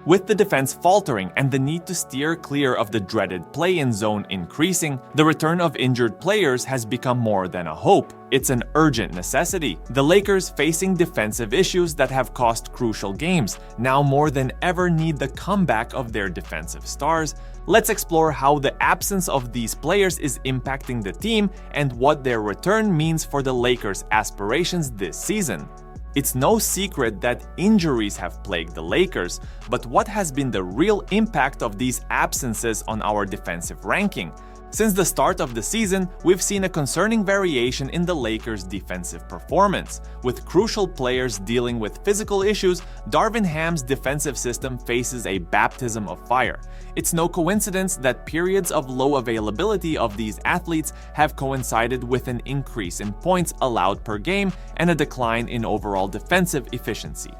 With the defense faltering and the need to steer clear of the dreaded play-in zone increasing, the return of injured players has become more than a hope. It's an urgent necessity. The Lakers, facing defensive issues that have cost crucial games, now more than ever need the comeback of their defensive stars. Let's explore how the absence of these players is impacting the team and what their return means for the Lakers' aspirations this season. It's no secret that injuries have plagued the Lakers, but what has been the real impact of these absences on our defensive ranking? Since the start of the season, we've seen a concerning variation in the Lakers' defensive performance. With crucial players dealing with physical issues, Darvin Ham's defensive system faces a baptism of fire. It's no coincidence that periods of low availability of these athletes have coincided with an increase in points allowed per game and a decline in overall defensive efficiency.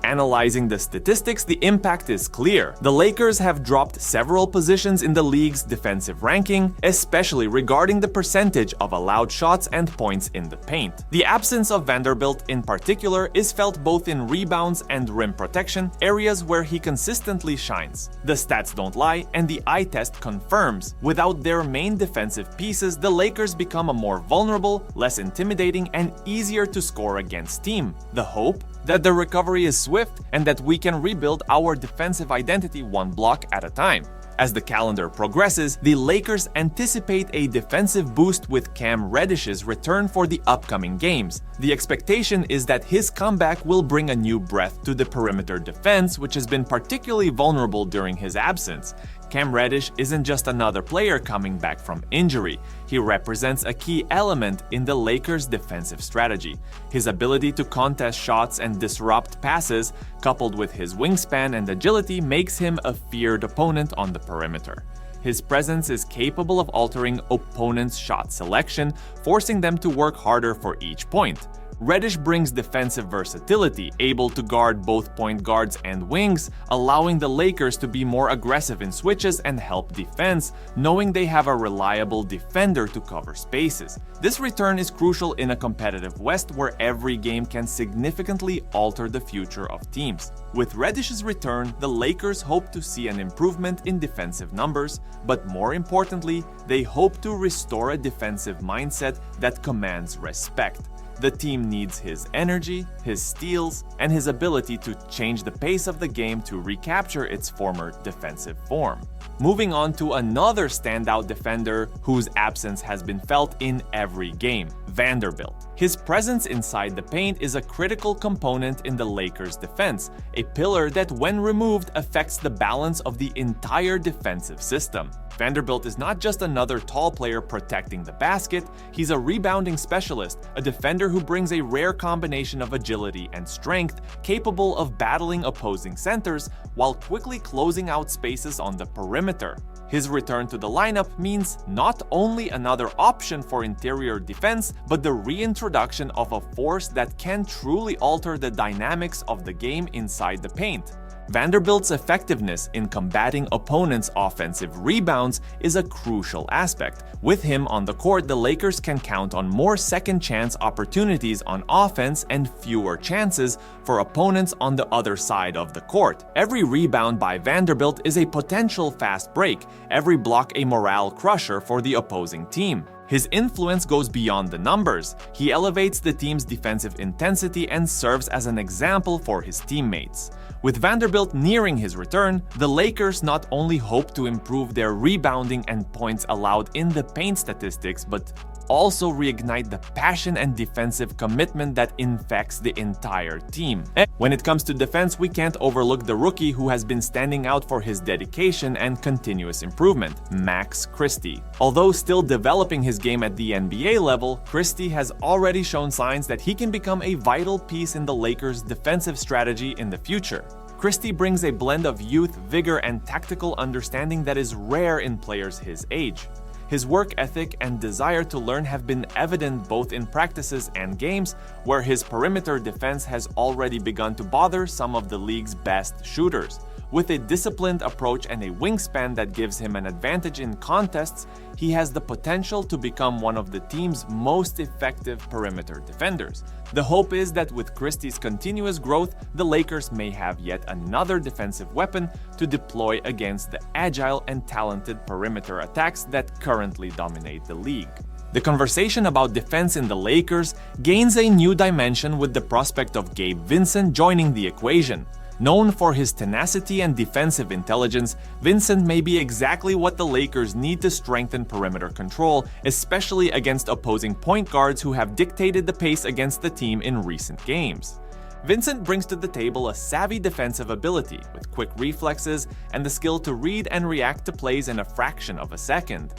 Analyzing the statistics, the impact is clear. The Lakers have dropped several positions in the league's defensive ranking, especially regarding the percentage of allowed shots and points in the paint. The absence of Vanderbilt in particular is felt both in rebounds and rim protection, areas where he consistently shines. The stats don't lie, and the eye test confirms. Without their main defensive pieces, the Lakers become a more vulnerable, less intimidating, and easier to score against team. The hope? That the recovery is swift and that we can rebuild our defensive identity one block at a time. As the calendar progresses, the Lakers anticipate a defensive boost with Cam Reddish's return for the upcoming games. The expectation is that his comeback will bring a new breath to the perimeter defense, which has been particularly vulnerable during his absence. Cam Reddish isn't just another player coming back from injury. He represents a key element in the Lakers' defensive strategy. His ability to contest shots and disrupt passes, coupled with his wingspan and agility, makes him a feared opponent on the perimeter. His presence is capable of altering opponents' shot selection, forcing them to work harder for each point. Reddish brings defensive versatility, able to guard both point guards and wings, allowing the Lakers to be more aggressive in switches and help defense, knowing they have a reliable defender to cover spaces. This return is crucial in a competitive West where every game can significantly alter the future of teams. With Reddish's return, the Lakers hope to see an improvement in defensive numbers, but more importantly, they hope to restore a defensive mindset that commands respect. The team needs his energy, his steals, and his ability to change the pace of the game to recapture its former defensive form. Moving on to another standout defender whose absence has been felt in every game, Vanderbilt. His presence inside the paint is a critical component in the Lakers' defense, a pillar that when removed affects the balance of the entire defensive system. Vanderbilt is not just another tall player protecting the basket, he's a rebounding specialist, a defender who brings a rare combination of agility and strength, capable of battling opposing centers while quickly closing out spaces on the perimeter. His return to the lineup means not only another option for interior defense, but the reintroduction of a force that can truly alter the dynamics of the game inside the paint. Vanderbilt's effectiveness in combating opponents' offensive rebounds is a crucial aspect. With him on the court, the Lakers can count on more second-chance opportunities on offense and fewer chances for opponents on the other side of the court. Every rebound by Vanderbilt is a potential fast break, every block a morale crusher for the opposing team. His influence goes beyond the numbers. He elevates the team's defensive intensity and serves as an example for his teammates. With Vanderbilt nearing his return, the Lakers not only hope to improve their rebounding and points allowed in the paint statistics, but also reignite the passion and defensive commitment that infects the entire team. When it comes to defense, we can't overlook the rookie who has been standing out for his dedication and continuous improvement, Max Christie. Although still developing his game at the NBA level, Christie has already shown signs that he can become a vital piece in the Lakers' defensive strategy in the future. Christie brings a blend of youth, vigor, and tactical understanding that is rare in players his age. His work ethic and desire to learn have been evident both in practices and games, where his perimeter defense has already begun to bother some of the league's best shooters. With a disciplined approach and a wingspan that gives him an advantage in contests, he has the potential to become one of the team's most effective perimeter defenders. The hope is that with Christie's continuous growth, the Lakers may have yet another defensive weapon to deploy against the agile and talented perimeter attacks that currently dominate the league. The conversation about defense in the Lakers gains a new dimension with the prospect of Gabe Vincent joining the equation. Known for his tenacity and defensive intelligence, Vincent may be exactly what the Lakers need to strengthen perimeter control, especially against opposing point guards who have dictated the pace against the team in recent games. Vincent brings to the table a savvy defensive ability with quick reflexes and the skill to read and react to plays in a fraction of a second.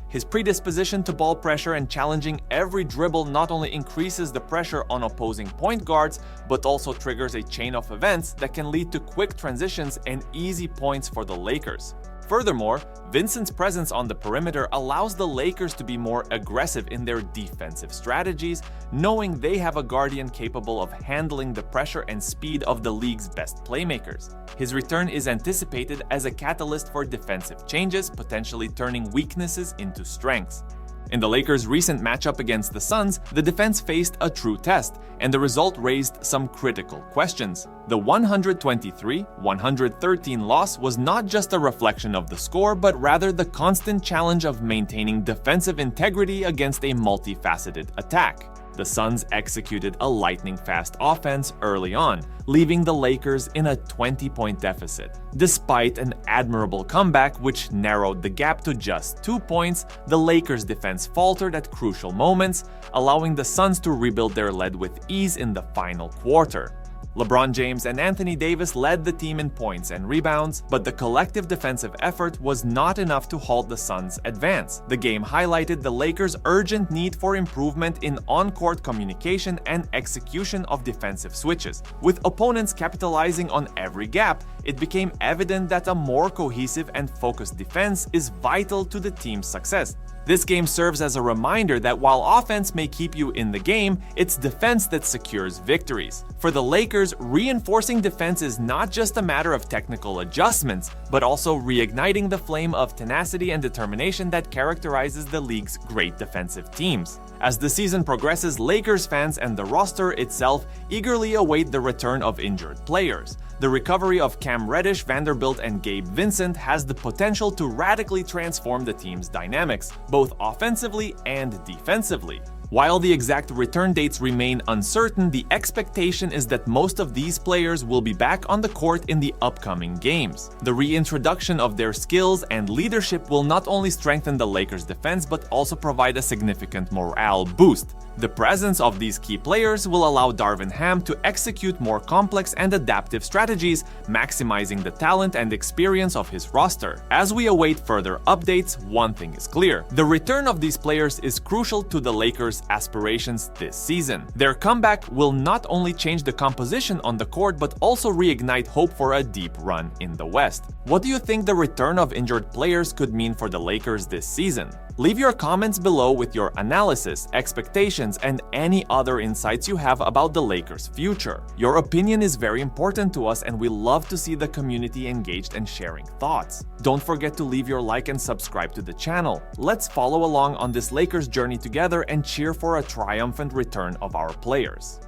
His predisposition to ball pressure and challenging every dribble not only increases the pressure on opposing point guards, but also triggers a chain of events that can lead to quick transitions and easy points for the Lakers. Furthermore, Vincent's presence on the perimeter allows the Lakers to be more aggressive in their defensive strategies, knowing they have a guardian capable of handling the pressure and speed of the league's best playmakers. His return is anticipated as a catalyst for defensive changes, potentially turning weaknesses into strengths. In the Lakers' recent matchup against the Suns, the defense faced a true test, and the result raised some critical questions. The 123-113 loss was not just a reflection of the score, but rather the constant challenge of maintaining defensive integrity against a multifaceted attack. The Suns executed a lightning-fast offense early on, leaving the Lakers in a 20-point deficit. Despite an admirable comeback which narrowed the gap to just 2 points, the Lakers' defense faltered at crucial moments, allowing the Suns to rebuild their lead with ease in the final quarter. LeBron James and Anthony Davis led the team in points and rebounds, but the collective defensive effort was not enough to halt the Suns' advance. The game highlighted the Lakers' urgent need for improvement in on-court communication and execution of defensive switches. With opponents capitalizing on every gap, it became evident that a more cohesive and focused defense is vital to the team's success. This game serves as a reminder that while offense may keep you in the game, it's defense that secures victories. For the Lakers, reinforcing defense is not just a matter of technical adjustments, but also reigniting the flame of tenacity and determination that characterizes the league's great defensive teams. As the season progresses, Lakers fans and the roster itself eagerly await the return of injured players. The recovery of Cam Reddish, Vanderbilt, and Gabe Vincent has the potential to radically transform the team's dynamics, both offensively and defensively. While the exact return dates remain uncertain, the expectation is that most of these players will be back on the court in the upcoming games. The reintroduction of their skills and leadership will not only strengthen the Lakers' defense but also provide a significant morale boost. The presence of these key players will allow Darvin Ham to execute more complex and adaptive strategies, maximizing the talent and experience of his roster. As we await further updates, one thing is clear: the return of these players is crucial to the Lakers' aspirations this season. Their comeback will not only change the composition on the court but also reignite hope for a deep run in the West. What do you think the return of injured players could mean for the Lakers this season? Leave your comments below with your analysis, expectations, and any other insights you have about the Lakers' future. Your opinion is very important to us, and we love to see the community engaged and sharing thoughts. Don't forget to leave your like and subscribe to the channel. Let's follow along on this Lakers journey together and cheer for a triumphant return of our players.